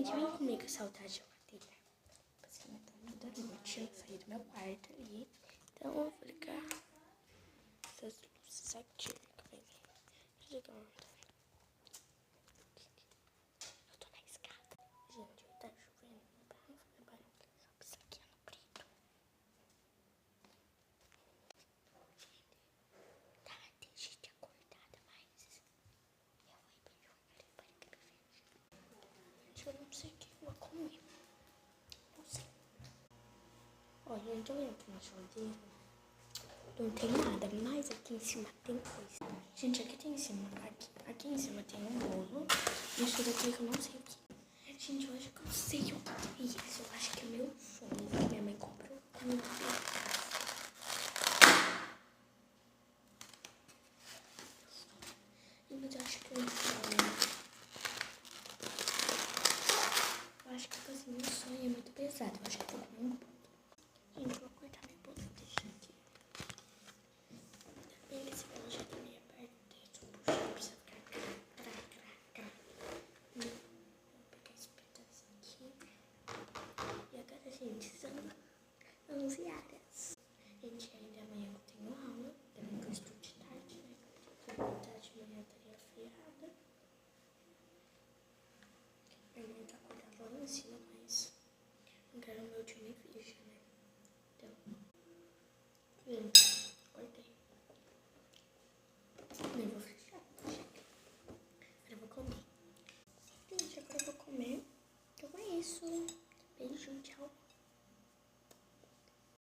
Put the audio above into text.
Gente, vem comigo saltar a geladeira. Basicamente, tá muito da noite. Eu saí do meu quarto ali. Então, eu vou ligar essas luzes aqui. Deixa eu ligar uma também. Eu tô na escada. Gente, tá chovendo. Pra não fazer barulho. Só pisar aqui no preto. Gente, tá, tem gente acordada, mas eu vou ir bem devagarinho para que me veja. Gente, eu não sei o que eu vou comer. Não sei. Ó, gente, eu entro na geladeira. Não tem nada, mas aqui em cima tem coisa. Gente, aqui tem em cima, aqui em cima tem um bolo. Isso daqui que eu não sei o que. Gente, eu acho que eu sei o que é isso. Eu acho que é meu sonho que minha mãe comprou quando eu fui em casa. Mas eu acho que é meu sonho. Eu acho que fazer meu sonho é muito pesado. Eu acho que eu vou comer um bolo. Gente, eu vou cortar meu bolo e deixar aqui. Ainda bem que esse bolo já tá meio aberto. Deixa eu puxar, precisa ficar cá. Vou pegar esse pedaço aqui. E agora, gente, são 11 horas. Gente, ainda amanhã eu tenho aula. Também que eu estudo de tarde, né? Porque tarde de manhã eu estaria afiada. Minha mãe tá acordada lá em cima, mas não quero meu dia nem